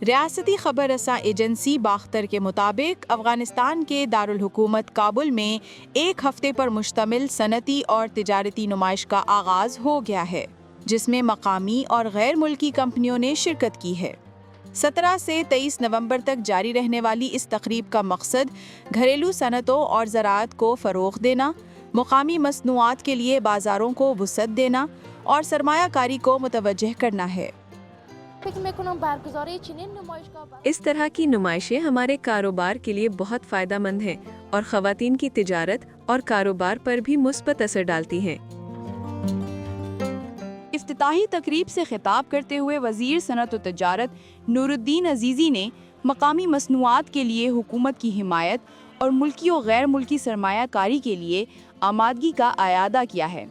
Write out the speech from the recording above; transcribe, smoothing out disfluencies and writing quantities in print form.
ریاستی خبر رساں ایجنسی باختر کے مطابق افغانستان کے دارالحکومت کابل میں ایک ہفتے پر مشتمل صنعتی اور تجارتی نمائش کا آغاز ہو گیا ہے، جس میں مقامی اور غیر ملکی کمپنیوں نے شرکت کی ہے۔ 17 سے 23 نومبر تک جاری رہنے والی اس تقریب کا مقصد گھریلو صنعتوں اور زراعت کو فروغ دینا، مقامی مصنوعات کے لیے بازاروں کو وسعت دینا اور سرمایہ کاری کو متوجہ کرنا ہے۔ اس طرح کی نمائشیں ہمارے کاروبار کے لیے بہت فائدہ مند ہیں اور خواتین کی تجارت اور کاروبار پر بھی مثبت اثر ڈالتی ہیں۔ افتتاحی تقریب سے خطاب کرتے ہوئے وزیر صنعت و تجارت نور الدین عزیزی نے مقامی مصنوعات کے لیے حکومت کی حمایت اور ملکی و غیر ملکی سرمایہ کاری کے لیے آمادگی کا اعادہ کیا ہے۔